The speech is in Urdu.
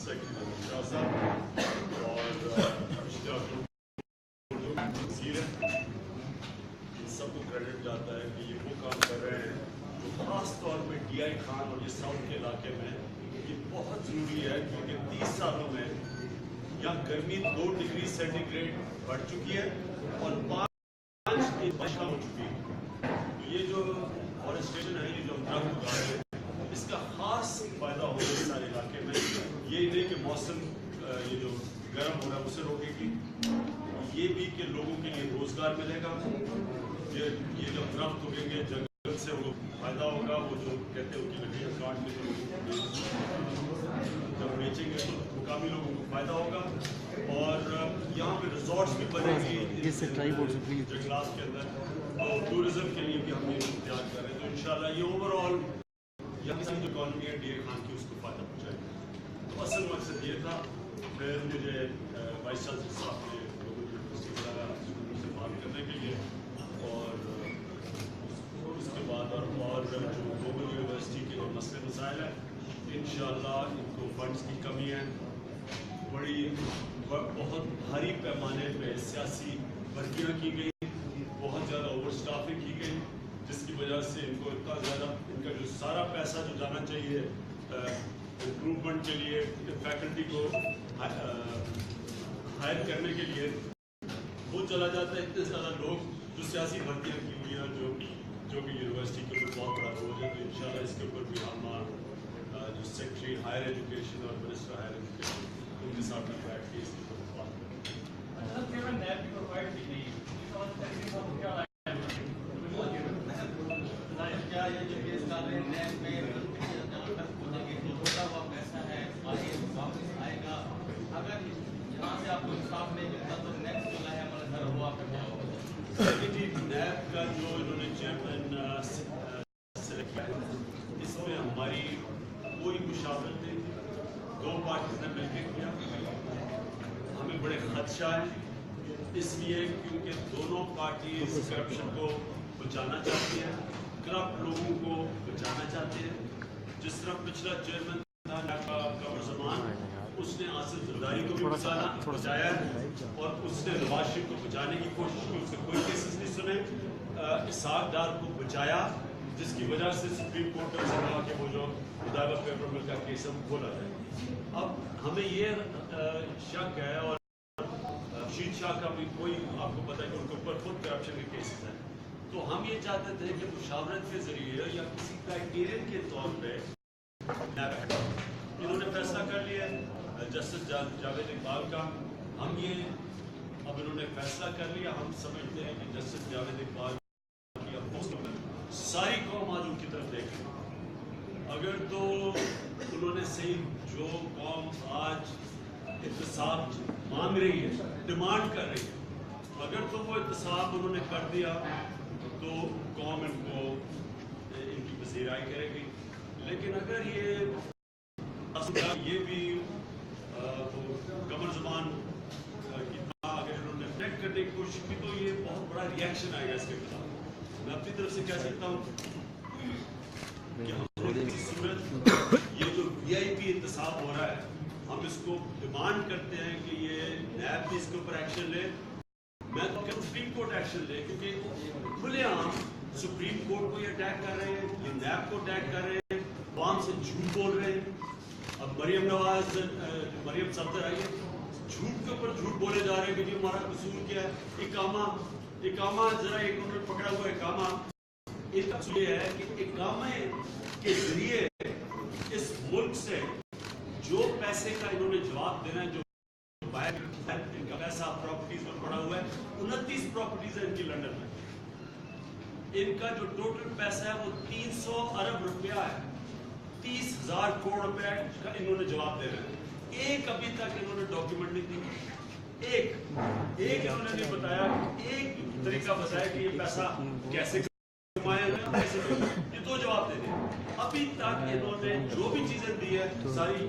سیکرٹری شاہ صاحب اور وزیر ہیں، ان سب کو کریڈٹ جاتا ہے کہ یہ وہ کام کر رہے ہیں جو خاص طور پہ ڈی آئی خان اور یہ ساؤتھ کے علاقے میں یہ بہت ضروری ہے، کیونکہ 30 سالوں میں یہاں گرمی 2 ڈگری سینٹی گریڈ بڑھ چکی ہے اور 5 بارش ہو چکی ہے. تو یہ جو فارسٹریشن ہے، یہ جو درخت اگا رہے ہیں، اس کا خاص فائدہ ہوگا اس سارے علاقے میں. یہ نہیں کہ موسم یہ جو گرم ہو رہا ہے اسے روکے گی، یہ بھی کہ لوگوں کے لیے روزگار ملے گا. یہ جو درخت اگیں گے جنگل سے وہ فائدہ ہوگا. وہ جو کہتے ہیں ان کی لکڑیاں کاٹ کے جب بیچیں گے تو مقامی لوگوں کو فائدہ ہوگا. اور یہاں پہ ریزورٹس بھی بنے گی جنگلات کے اندر، اور ٹورزم کے لیے بھی ہم یہ اختیار کر رہے ہیں. تو انشاءاللہ یہ اوور آل یہاں کی جو اکانومی ہے ڈی اے خان کی اس کو فائدہ پہنچائے گا. تو اصل مقصد یہ تھا. پھر مجھے وائس چانسلر صاحب نے لوگوں کی سے بات کرنے کے لیے، اور اس کے بعد اور جو گلوبل یونیورسٹی کے جو مسئلے مسائل ہیں انشاءاللہ ان کو فنڈز کی کمی ہے، بہت بھاری پیمانے پہ سیاسی بھرتیاں کی گئی، بہت زیادہ اوور اسٹافنگ کی گئی، جس کی وجہ سے ان کو اتنا زیادہ ان کا جو سارا پیسہ جو جانا چاہیے امپروومنٹ کے لیے، فیکلٹی کو ہائر کرنے کے لیے، وہ چلا جاتا ہے. اتنے زیادہ لوگ جو سیاسی بھرتیاں کی ہوئی ہیں جو کہ یونیورسٹی کے اوپر بہت بڑا بوجھ ہے. تو انشاءاللہ اس کے اوپر بھی ہم جو سیکرٹری ہائر ایجوکیشن اور منسٹر ہائر ایجوکیشن ان کے ساتھ میں بیٹھ کے اس کے اوپر بات کریں. نیب کا جو انہوں نے چیئرمین سلیکٹ کیا ہے، اس میں ہماری کوئی مشاورت نہیں تھی. 2 پارٹیز نے مل کے کیا. ہمیں بڑے خدشہ ہیں اس لیے کیونکہ دونوں پارٹیز کرپشن کو بچانا چاہتی ہیں، کرپٹ لوگوں کو بچانا چاہتے ہیں. جس طرح پچھلا چیئرمین تھا قمر زمان، اس نے آصف زرداری کو بھی بچایا ہے، اور اس نے نواز شریف کو بچانے کی کوشش کی. اس سے کوئی کیسز نہیں سنے. اسحاق ڈار کو بچایا، جس کی وجہ سے سپریم کورٹ نے کہا کہ وہ جو مداوا پیپر مل کا کیس ہم کھولا جائے. اب ہمیں یہ شک ہے، اور رشید شاہ کا بھی کوئی آپ کو پتہ ہے کہ ان کے اوپر خود کرپشن کے کیسز ہیں. تو ہم یہ چاہتے تھے کہ مشاورت کے ذریعے یا کسی کرائیٹیرین کے طور پہ انہوں نے فیصلہ کر لیا جسٹس جاوید اقبال کا. ہم یہ اب انہوں نے فیصلہ کر لیا. ہم سمجھتے ہیں کہ جسٹس جاوید اقبال کی ساری قوم آج ان کی طرف دیکھ رہی. اگر تو انہوں نے صحیح جو قوم آج احتساب مانگ رہی ہے، ڈیمانڈ کر رہی ہے، اگر تو وہ احتساب انہوں نے کر دیا تو قوم ان کو ان کی پذیرائی کرے گی. لیکن اگر یہ بھی قمر زمان کی اگر انہوں نے فلیکٹ کرنے کی کوشش کی تو یہ بہت بڑا ریئیکشن آئے گا اس کے خلاف. میں اپنی طرف سے کہہ سکتا ہوں کہ ہم صورت یہ جو وی آئی پی احتساب ہو رہا ہے، ہم اس کو ڈیمانڈ کرتے ہیں کہ یہ نیب بھی اس کے اوپر ایکشن لے. میں تو کہتا ہوں سپریم کورٹ ایکشن لے، کیونکہ کھلے عام سپریم کورٹ کو یہ اٹیک کر رہے ہیں، یہ نیب کو اٹیک کر رہے ہیں، عوام سے جھوٹ بول رہے ہیں. اب مریم صفدر آئی ہے، جھوٹ کے اوپر جھوٹ بولے جا رہے ہیں کہ جی ہمارا قصور کیا ہے. اقامہ ذرا ایک انہوں نے پکڑا ہوا اقامہ، ان کا یہ ہے کہ اقامے کے ذریعے اس ملک سے جو پیسے کا انہوں نے جواب دینا ہے، جو باہر ان کا پیسہ پراپرٹیز پر پڑا ہوا ہے، 29 پراپرٹیز ہیں ان کی لنڈن میں. ان کا جو ٹوٹل پیسہ ہے وہ 300 ارب روپیہ ہے. 30,000 کروڑ روپے کا انہوں نے جواب دینا ہے. ایک ابھی تک انہوں نے ڈاکیومنٹ نہیں دی. ایک انہوں نے نہیں بتایا، ایک طریقہ بتایا کہ یہ پیسہ کیسے کمایا گیا. یہ 2 جواب دے دیں. ابھی تک انہوں نے جو بھی چیزیں دی ہے ساری